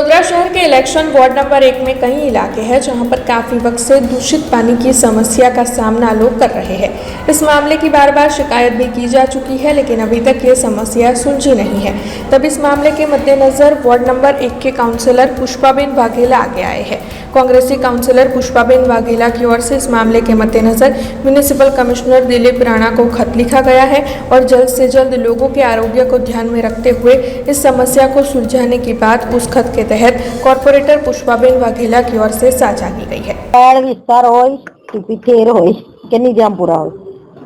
वडोदरा शहर के election ward number 1 में कई इलाके हैं जहां पर काफ़ी वक्त से दूषित पानी की समस्या का सामना लोग कर रहे हैं। इस मामले की बार बार शिकायत भी की जा चुकी है, लेकिन अभी तक ये समस्या सुलझी नहीं है। तब इस मामले के मद्देनजर वार्ड नंबर 1 के काउंसलर पुष्पाबेन वाघेला आगे आए हैं। कांग्रेसी काउंसलर पुष्पाबेन वाघेला की ओर से इस मामले के मद्देनजर म्यूनिसिपल कमिश्नर दिलीप राणा को खत लिखा गया है और जल्द से जल्द लोगों के आरोग्य को ध्यान में रखते हुए इस समस्या को सुलझाने की बात उस खत के तहत कॉर्पोरेटर पुष्पाबेन वाघेला की ओर से साझा की गई है। विस्तार होय ટીપીથેર હોય કે નિજામપુરા હોય,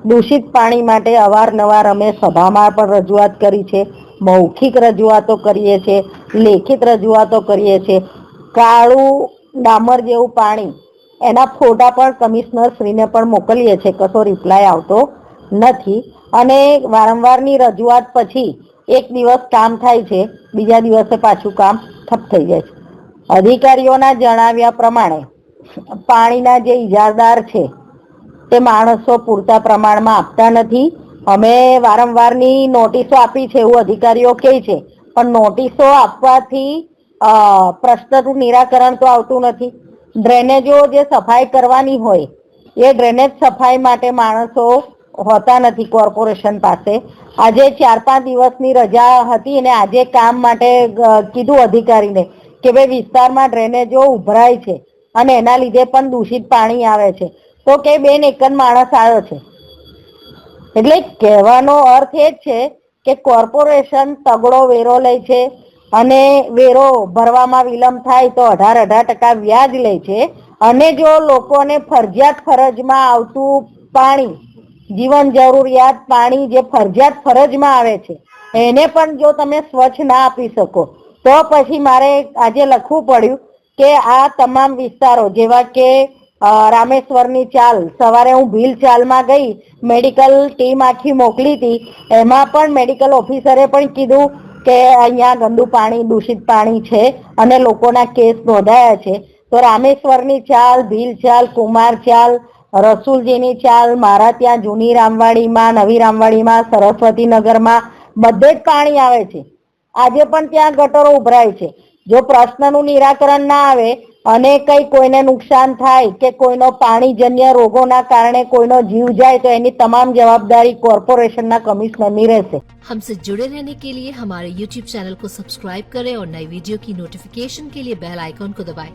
દૂષિત પાણી માટે અવારનવાર અમે સભામાં પણ રજૂઆત કરી છે, મૌખિક રજૂઆતો કરીએ છીએ, લેખિત રજૂઆતો કરીએ છીએ। કાળું ડામર જેવું પાણી એના ફોટા પણ કમિશનર શ્રીને પણ મોકલીએ છીએ, કશો રિપ્લાય આવતો નથી અને વારંવારની રજૂઆત પછી એક દિવસ કામ થાય છે, બીજા દિવસે પાછું કામ ઠપ થઈ જાય છે। અધિકારીઓના જણાવ્યા પ્રમાણે પાણીના જે ઇજારદાર છે તે માણસો પૂરતા પ્રમાણમાં આપતા નથી। અમે વારંવારની નોટિસો આપી છે એવું અધિકારીઓ કહે છે, પણ નોટિસો આપવાથી પ્રશ્નનું નિરાકરણ તો આવતું નથી। ડ્રેનેજો જે સફાઈ કરવાની હોય એ ડ્રેનેજ સફાઈ માટે માણસો હોતા નથી કોર્પોરેશન પાસે। આજે 4-5 દિવસની રજા હતી અને આજે કામ માટે કીધું અધિકારીને કે ભાઈ વિસ્તારમાં ડ્રેનેજો ઉભરાય છે અને એના લીધે પણ દૂષિત પાણી આવે છે, તો કે બેન એક જ માણસ આવ્યો છે। એટલે કહેવાનો અર્થ એ જ છે કે કોર્પોરેશન તગડો વેરો લે છે અને વેરો ભરવામાં વિલંબ થાય તો 18% વ્યાજ લે છે અને જો લોકોને ફરજિયાત ફરજમાં આવતું પાણી, જીવન જરૂરિયાત પાણી જે ફરજિયાત ફરજમાં આવે છે એને પણ જો તમે સ્વચ્છ ના આપી શકો તો પછી મારે આજે લખવું પડ્યું કે આ તમામ વિસ્તારો જેવા કે રામેશ્વરની ચાલ, સવારે હું ભીલ ચાલમાં ગઈ, મેડિકલ ટીમ આખી મોકલી હતી, એમાં પણ મેડિકલ ઓફિસરે પણ કીધું કે અહીંયા ગંદુ પાણી, દૂષિત પાણી છે અને લોકોના કેસ નોંધાયા છે। તો રામેશ્વરની ચાલ, ભીલ ચાલ, કુમાર ચાલ, રસુલજીની ચાલ, મારા ત્યાં જૂની રામવાડીમાં, નવી રામવાડીમાં, સરસ્વતી નગરમાં બધે જ પાણી આવે છે। આજે પણ ત્યાં ગટરો ઉભરાય છે। જો પ્રશ્નનું નિરાકરણ ના આવે અને કઈ કોઈને નુકસાન થાય કે કોઈનો પાણીજન્ય રોગોના કારણે કોઈનો જીવ જાય તો એની તમામ જવાબદારી કોર્પોરેશનના કમિશનરની રહેશે। हमसे जुड़े रहने के लिए हमारे YouTube चैनल को सब्सक्राइब करें और नई वीडियो की नोटिफिकेशन के लिए बेल आइकॉन को दबाएं।